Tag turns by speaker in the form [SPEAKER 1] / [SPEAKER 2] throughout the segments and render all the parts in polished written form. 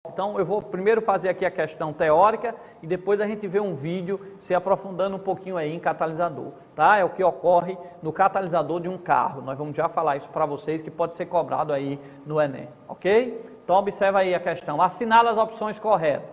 [SPEAKER 1] Então eu vou primeiro fazer aqui a questão teórica e depois a gente vê um vídeo se aprofundando um pouquinho aí em catalisador, tá? É o que ocorre no catalisador de um carro. Nós vamos já falar isso para vocês, que pode ser cobrado aí no Enem, ok? Então observa aí a questão, assinala as opções corretas.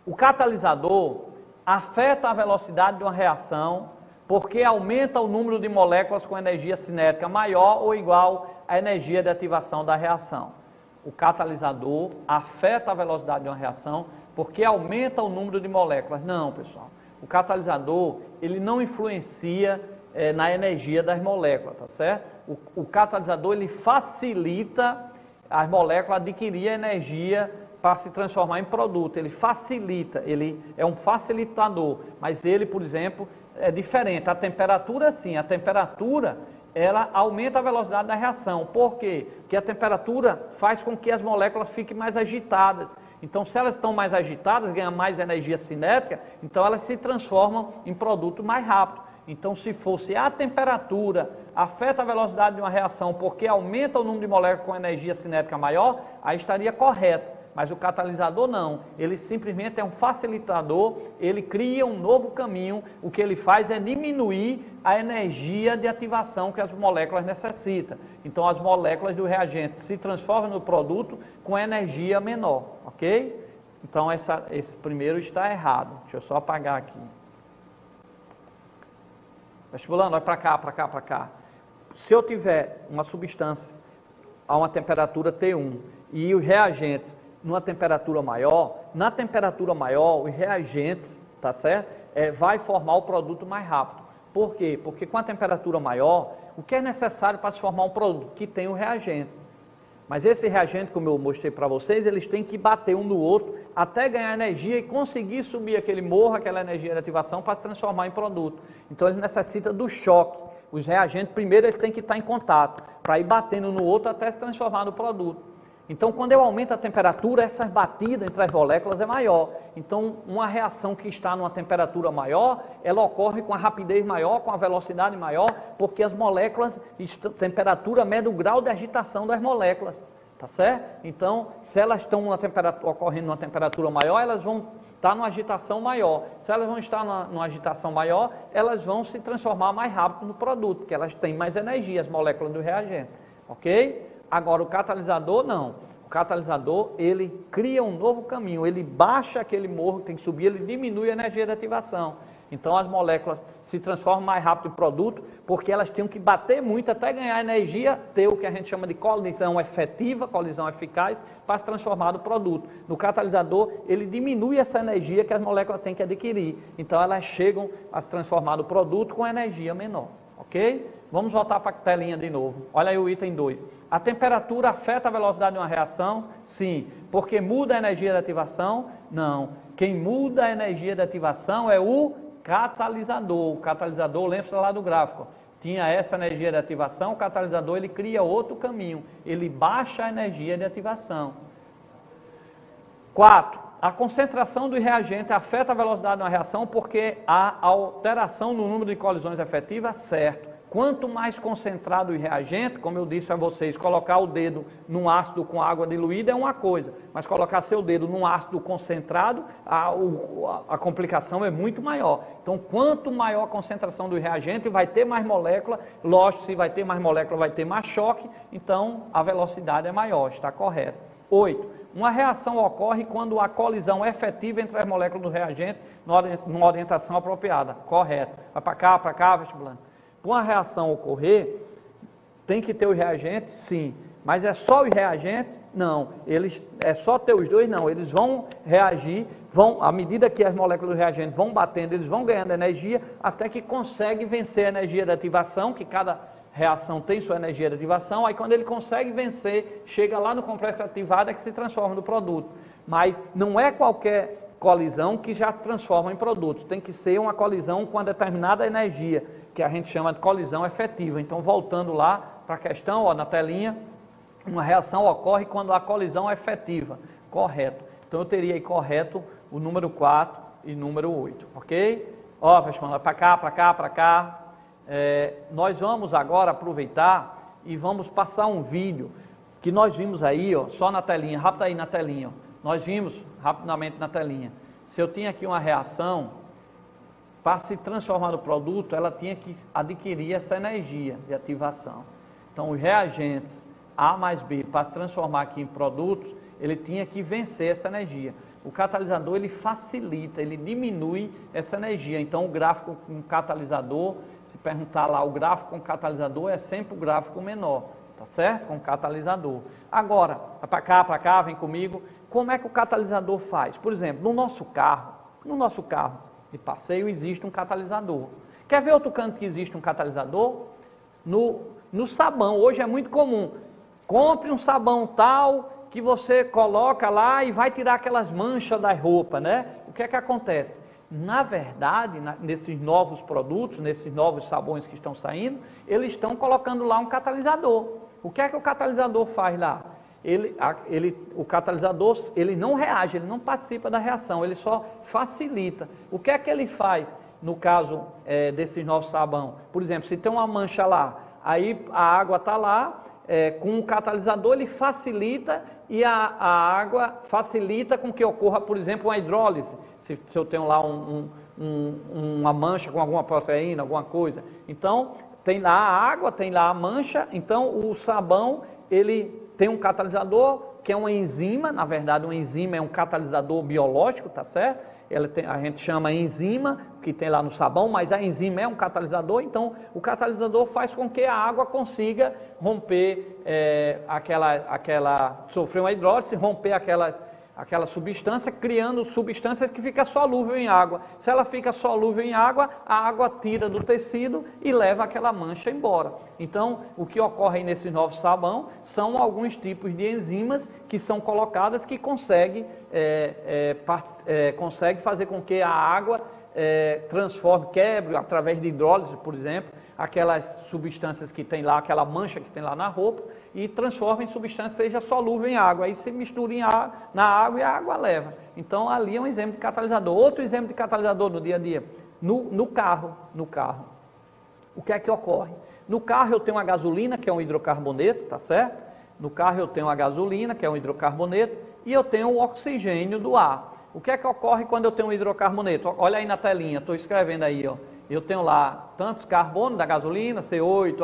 [SPEAKER 1] O catalisador afeta a velocidade de uma reação porque aumenta o número de moléculas com energia cinética maior ou igual à energia de ativação da reação. O catalisador afeta a velocidade de uma reação porque aumenta o número de moléculas. Não, pessoal. O catalisador, ele não influencia na energia das moléculas, tá certo? O catalisador, ele facilita as moléculas adquirir energia para se transformar em produto. Ele facilita, ele é um facilitador. Mas ele, por exemplo, é diferente. A temperatura, sim, a temperatura ela aumenta a velocidade da reação. Por quê? Porque a temperatura faz com que as moléculas fiquem mais agitadas. Então, se elas estão mais agitadas, ganham mais energia cinética, então elas se transformam em produto mais rápido. Então, se fosse a temperatura afeta a velocidade de uma reação porque aumenta o número de moléculas com energia cinética maior, aí estaria correto. Mas o catalisador não, ele simplesmente é um facilitador, ele cria um novo caminho, o que ele faz é diminuir a energia de ativação que as moléculas necessitam. Então as moléculas do reagente se transformam no produto com energia menor, ok? Então esse primeiro está errado, deixa eu só apagar aqui. Vestibulando, vai para cá, para cá, para cá. Se eu tiver uma substância a uma temperatura T1 e os reagentes numa temperatura maior, na temperatura maior, os reagentes, tá certo? Vai formar o produto mais rápido. Por quê? Porque com a temperatura maior, o que é necessário para se formar um produto? Que tem o reagente. Mas esse reagente, como eu mostrei para vocês, eles têm que bater um no outro até ganhar energia e conseguir subir aquele morro, aquela energia de ativação para se transformar em produto. Então ele necessita do choque. Os reagentes, primeiro, eles têm que estar em contato para ir batendo no outro até se transformar no produto. Então, quando eu aumento a temperatura, essas batidas entre as moléculas é maior. Então, uma reação que está numa temperatura maior, ela ocorre com a rapidez maior, com a velocidade maior, porque as moléculas, temperatura mede o grau de agitação das moléculas, tá certo? Então, se elas estão ocorrendo numa temperatura maior, elas vão estar numa agitação maior. Se elas vão estar numa agitação maior, elas vão se transformar mais rápido no produto, porque elas têm mais energia, as moléculas do reagente, ok? Agora, o catalisador, não. O catalisador, ele cria um novo caminho, ele baixa aquele morro que tem que subir, ele diminui a energia de ativação. Então, as moléculas se transformam mais rápido em produto, porque elas têm que bater muito até ganhar energia, ter o que a gente chama de colisão efetiva, colisão eficaz, para se transformar no produto. No catalisador, ele diminui essa energia que as moléculas têm que adquirir. Então, elas chegam a se transformar no produto com energia menor. Ok? Vamos voltar para a telinha de novo. Olha aí o item 2. A temperatura afeta a velocidade de uma reação? Sim. Porque muda a energia de ativação? Não. Quem muda a energia de ativação é o catalisador. O catalisador, lembra-se lá do gráfico, tinha essa energia de ativação, o catalisador ele cria outro caminho, ele baixa a energia de ativação. 4. A concentração do reagente afeta a velocidade de uma reação porque há alteração no número de colisões efetivas? Certo. Quanto mais concentrado o reagente, como eu disse a vocês, colocar o dedo num ácido com água diluída é uma coisa, mas colocar seu dedo num ácido concentrado, a complicação é muito maior. Então, quanto maior a concentração do reagente, vai ter mais molécula, lógico, se vai ter mais molécula, vai ter mais choque, então a velocidade é maior, está correto. 8. Uma reação ocorre quando a colisão é efetiva entre as moléculas do reagente numa orientação apropriada. Correto. Vai para cá, vestibulando. Para uma reação ocorrer, tem que ter os reagentes? Sim. Mas é só os reagentes? Não. É só ter os dois? Não. Eles vão reagir, à medida que as moléculas do reagente vão batendo, eles vão ganhando energia, até que consegue vencer a energia de ativação, que cada reação tem sua energia de ativação, aí quando ele consegue vencer, chega lá no complexo ativado, é que se transforma no produto. Mas não é qualquer colisão que já transforma em produto, tem que ser uma colisão com uma determinada energia, que a gente chama de colisão efetiva. Então, voltando lá para a questão, ó, na telinha, uma reação ocorre quando a colisão é efetiva. Correto. Então, eu teria aí correto o número 4 e número 8, ok? Ó, pessoal, para cá, para cá, para cá. Nós vamos agora aproveitar e vamos passar um vídeo que nós vimos aí, ó, só na telinha, rápido aí na telinha, ó, nós vimos rapidamente na telinha, se eu tinha aqui uma reação, para se transformar no produto, ela tinha que adquirir essa energia de ativação. Então, os reagentes A mais B, para se transformar aqui em produtos, ele tinha que vencer essa energia. O catalisador, ele facilita, ele diminui essa energia. Então, o gráfico com catalisador, se perguntar lá, o gráfico com catalisador é sempre o gráfico menor, tá certo? Com catalisador. Agora, para cá, vem comigo. Como é que o catalisador faz? Por exemplo, no nosso carro de passeio existe um catalisador. Quer ver outro canto que existe um catalisador? No sabão, hoje é muito comum. Compre um sabão tal que você coloca lá e vai tirar aquelas manchas da roupa, né? O que é que acontece? Na verdade, nesses novos produtos, nesses novos sabões que estão saindo, eles estão colocando lá um catalisador. O que é que o catalisador faz lá? O catalisador, ele não reage, ele não participa da reação, ele só facilita. O que é que ele faz no caso desses novos sabão? Por exemplo, se tem uma mancha lá, aí a água está lá, com o catalisador ele facilita e a água facilita com que ocorra, por exemplo, uma hidrólise. Se eu tenho lá uma mancha com alguma proteína, alguma coisa. Então, tem lá a água, tem lá a mancha, então o sabão, ele tem um catalisador, que é uma enzima, na verdade uma enzima é um catalisador biológico, tá certo? A gente chama enzima, que tem lá no sabão, mas a enzima é um catalisador, então o catalisador faz com que a água consiga romper sofrer uma hidrólise, romper aquela substância, criando substâncias que fica solúvel em água. Se ela fica solúvel em água, a água tira do tecido e leva aquela mancha embora. Então, o que ocorre nesse novo sabão são alguns tipos de enzimas que são colocadas que conseguem fazer com que a água transforme, quebre, através de hidrólise, por exemplo, aquelas substâncias que tem lá, aquela mancha que tem lá na roupa, e transforma em substância, seja solúvel em água. Aí se mistura na água e a água leva. Então, ali é um exemplo de catalisador. Outro exemplo de catalisador no dia a dia, no carro. O que é que ocorre? No carro eu tenho a gasolina, que é um hidrocarboneto, tá certo? No carro eu tenho a gasolina, que é um hidrocarboneto, e eu tenho o oxigênio do ar. O que é que ocorre quando eu tenho um hidrocarboneto? Olha aí na telinha, estou escrevendo aí, ó. Eu tenho lá tantos carbonos da gasolina, C8,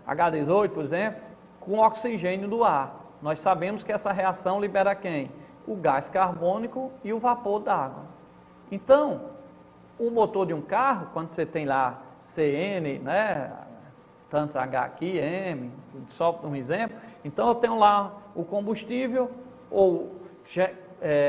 [SPEAKER 1] H18, por exemplo, com oxigênio do ar. Nós sabemos que essa reação libera quem? O gás carbônico e o vapor d'água. Então, o motor de um carro, quando você tem lá CN, né, tanto H aqui, M, só um exemplo, então eu tenho lá o combustível,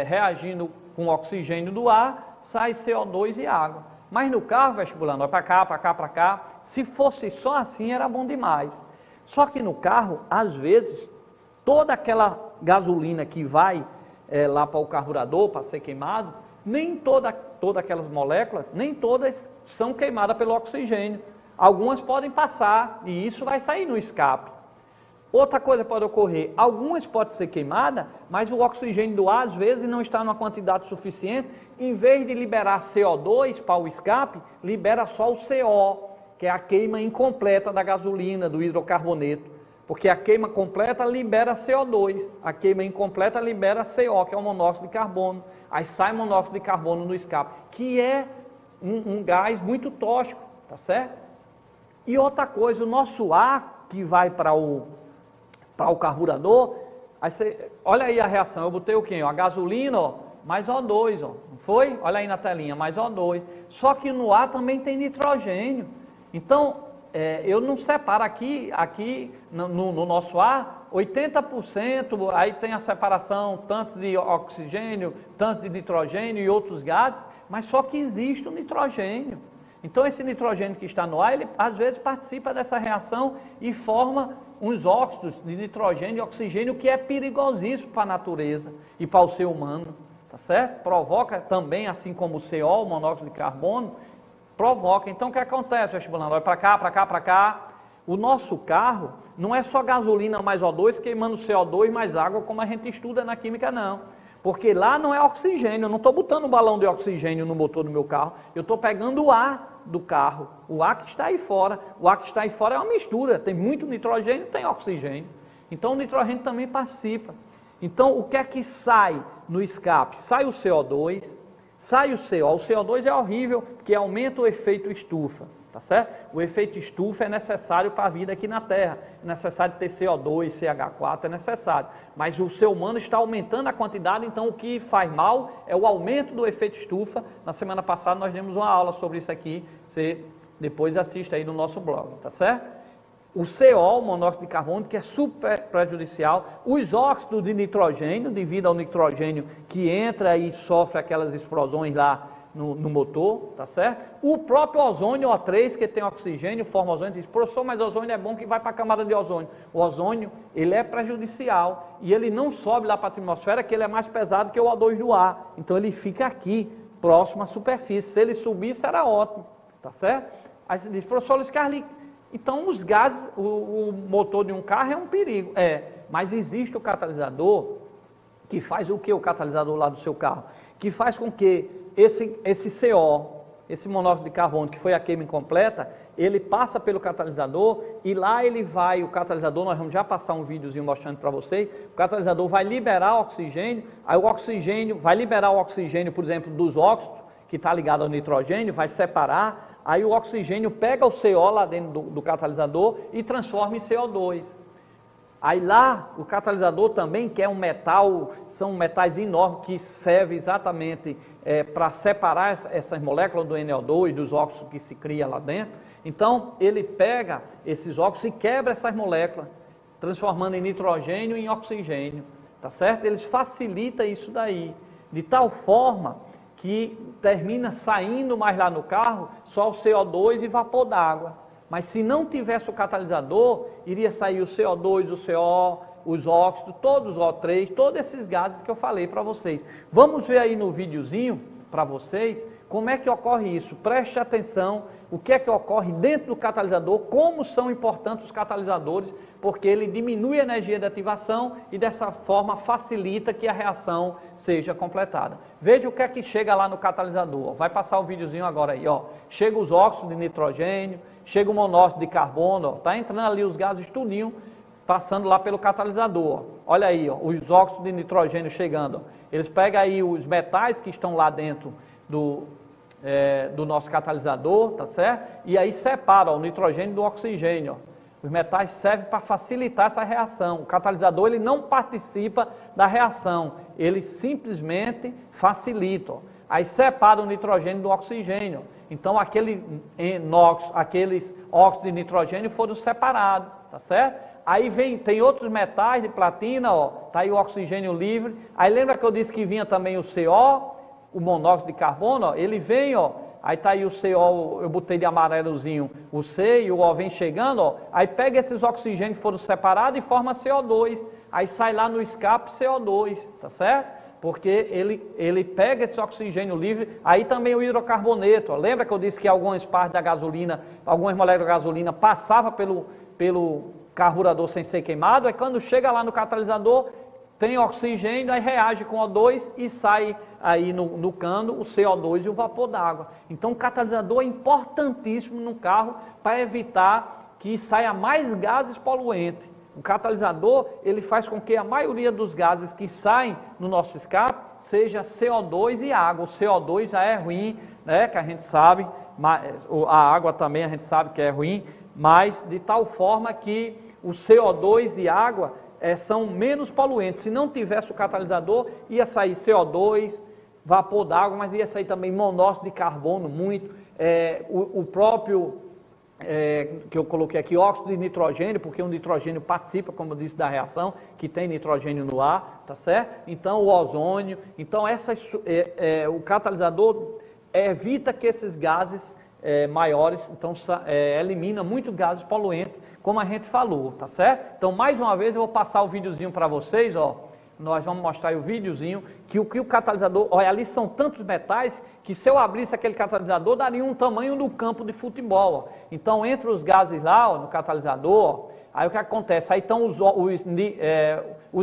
[SPEAKER 1] reagindo com o oxigênio do ar, sai CO2 e água. Mas no carro, vestibulando, para cá, se fosse só assim era bom demais. Só que no carro, às vezes, toda aquela gasolina que vai lá para o carburador, para ser queimado, nem todas aquelas moléculas, nem todas são queimadas pelo oxigênio. Algumas podem passar e isso vai sair no escape. Outra coisa pode ocorrer, algumas podem ser queimadas, mas o oxigênio do ar às vezes não está numa quantidade suficiente, em vez de liberar CO2 para o escape, libera só o CO, que é a queima incompleta da gasolina, do hidrocarboneto, porque a queima completa libera CO2, a queima incompleta libera CO, que é o monóxido de carbono, aí sai monóxido de carbono no escape, que é um gás muito tóxico, tá certo? E outra coisa, o nosso ar que vai para o carburador, olha aí a reação, eu botei o quê? A gasolina, ó, mais O2, ó, não foi? Olha aí na telinha, mais O2. Só que no ar também tem nitrogênio. Então, eu não separo aqui no nosso ar, 80%, aí tem a separação tanto de oxigênio, tanto de nitrogênio e outros gases, mas só que existe o nitrogênio. Então, esse nitrogênio que está no ar, ele às vezes participa dessa reação e forma uns óxidos de nitrogênio e oxigênio que é perigosíssimo para a natureza e para o ser humano, tá certo? Provoca também, assim como o CO, o monóxido de carbono, provoca. Então, o que acontece, vestibulando? Olha para cá. O nosso carro não é só gasolina mais O2 queimando CO2 mais água, como a gente estuda na química, não. Porque lá não é oxigênio, eu não estou botando um balão de oxigênio no motor do meu carro, eu estou pegando o ar do carro, o ar que está aí fora. O ar que está aí fora é uma mistura, tem muito nitrogênio e tem oxigênio. Então o nitrogênio também participa. Então, o que é que sai no escape? Sai o CO2, sai o CO. O CO2 é horrível, porque aumenta o efeito estufa, tá certo? O efeito estufa é necessário para a vida aqui na Terra. É necessário ter CO2, CH4, é necessário. Mas o ser humano está aumentando a quantidade, então o que faz mal é o aumento do efeito estufa. Na semana passada nós demos uma aula sobre isso aqui, você depois assiste aí no nosso blog, tá certo? O CO, o monóxido de carbono, que é super prejudicial, os óxidos de nitrogênio, devido ao nitrogênio que entra e sofre aquelas explosões lá no motor, tá certo? O próprio ozônio O3, que tem oxigênio, forma ozônio, diz, professor, mas o ozônio é bom que vai para a camada de ozônio. O ozônio, ele é prejudicial e ele não sobe lá para a atmosfera, que ele é mais pesado que o O2 do ar. Então ele fica aqui, próximo à superfície. Se ele subisse, era ótimo, tá certo? Aí você diz, professor Luiz Carlos, então os gases, o motor de um carro é um perigo. Mas existe o catalisador, que faz o que o catalisador lá do seu carro? Que faz com que esse CO, esse monóxido de carbono, que foi a queima incompleta, ele passa pelo catalisador e lá ele vai, o catalisador, nós vamos já passar um videozinho mostrando para vocês, o catalisador vai liberar oxigênio, aí o oxigênio, vai liberar o oxigênio, por exemplo, dos óxidos, que está ligado ao nitrogênio, vai separar, aí o oxigênio pega o CO lá dentro do catalisador e transforma em CO2. Aí lá, o catalisador também, que é um metal, são metais enormes que servem exatamente para separar essas moléculas do NO2, dos óxidos que se cria lá dentro. Então, ele pega esses óxidos e quebra essas moléculas, transformando em nitrogênio e em oxigênio, tá certo? Eles facilitam isso daí, de tal forma que termina saindo mais lá no carro só o CO2 e vapor d'água. Mas se não tivesse o catalisador, iria sair o CO2, o CO, os óxidos, todos os O3, todos esses gases que eu falei para vocês. Vamos ver aí no videozinho para vocês como é que ocorre isso. Preste atenção o que é que ocorre dentro do catalisador, como são importantes os catalisadores, porque ele diminui a energia de ativação e dessa forma facilita que a reação seja completada. Veja o que é que chega lá no catalisador. Vai passar o videozinho agora aí, ó. Chega os óxidos de nitrogênio, chega o monóxido de carbono, ó. Tá entrando ali os gases tudinho, passando lá pelo catalisador, ó. Olha aí, ó, os óxidos de nitrogênio chegando, ó. Eles pegam aí os metais que estão lá dentro do nosso catalisador, tá certo? E aí separa ó, o nitrogênio do oxigênio, ó. Os metais servem para facilitar essa reação. O catalisador ele não participa da reação, ele simplesmente facilita. Ó. Aí separa o nitrogênio do oxigênio. Então aqueles óxidos de nitrogênio foram separados, tá certo? Aí tem outros metais de platina, ó, tá aí o oxigênio livre. Aí lembra que eu disse que vinha também o CO, o monóxido de carbono, ó, ele vem, ó, aí tá aí o CO, eu botei de amarelozinho o C e o O vem chegando, ó, aí pega esses oxigênios que foram separados e forma CO2, aí sai lá no escape CO2, tá certo? Porque ele pega esse oxigênio livre, aí também o hidrocarboneto, ó, lembra que eu disse que algumas partes da gasolina, algumas moléculas da gasolina passavam pelo carburador sem ser queimado, aí quando chega lá no catalisador, tem oxigênio, aí reage com O2 e sai aí no cano o CO2 e o vapor d'água. Então o catalisador é importantíssimo no carro para evitar que saia mais gases poluentes. O catalisador, ele faz com que a maioria dos gases que saem no nosso escape seja CO2 e água. O CO2 já é ruim, né, que a gente sabe, mas a água também a gente sabe que é ruim, mas de tal forma que o CO2 e água são menos poluentes. Se não tivesse o catalisador, ia sair CO2, vapor d'água, mas ia sair também monóxido de carbono, muito. O próprio, que eu coloquei aqui, óxido de nitrogênio, porque o nitrogênio participa, como eu disse, da reação, que tem nitrogênio no ar, tá certo? Então, o ozônio. Então, o catalisador evita que esses gases maiores, então, elimina muito gases poluentes, como a gente falou, tá certo? Então, mais uma vez, eu vou passar o videozinho para vocês, ó. Nós vamos mostrar aí o videozinho, que o catalisador, olha, ali são tantos metais, que se eu abrisse aquele catalisador, daria um tamanho do campo de futebol, ó. Então, entre os gases lá, ó, no catalisador, ó, aí o que acontece? Aí estão os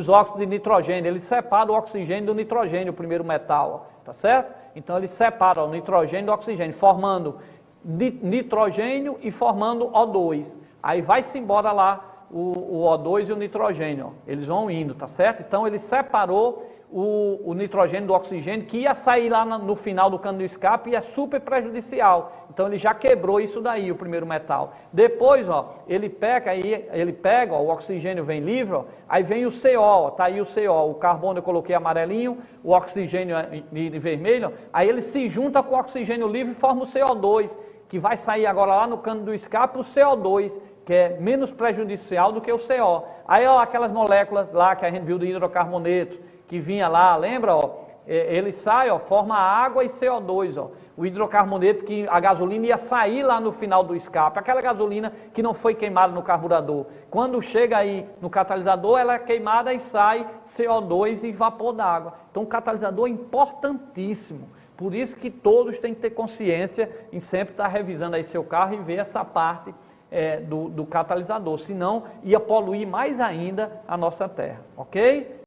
[SPEAKER 1] óxidos de nitrogênio, eles separam o oxigênio do nitrogênio, o primeiro metal, ó, tá certo? Então, eles separam o nitrogênio do oxigênio, formando nitrogênio e formando O2. Aí vai-se embora lá o O2 e o nitrogênio, ó. Eles vão indo, tá certo? Então ele separou o nitrogênio do oxigênio, que ia sair lá no final do cano do escape e é super prejudicial. Então ele já quebrou isso daí, o primeiro metal. Depois, ó, ele pega, ó, o oxigênio vem livre, ó, aí vem o CO, ó, tá aí o CO, o carbono eu coloquei amarelinho, o oxigênio em vermelho, aí ele se junta com o oxigênio livre e forma o CO2, que vai sair agora lá no cano do escape o CO2, que é menos prejudicial do que o CO. Aí, ó, aquelas moléculas lá que a gente viu do hidrocarboneto, que vinha lá, lembra, ó, ele sai, ó, forma água e CO2, ó. O hidrocarboneto, que a gasolina ia sair lá no final do escape, aquela gasolina que não foi queimada no carburador. Quando chega aí no catalisador, ela é queimada e sai CO2 e vapor d'água. Então, o catalisador é importantíssimo. Por isso que todos têm que ter consciência em sempre estar revisando aí seu carro e ver essa parte do catalisador. Senão, ia poluir mais ainda a nossa terra, ok?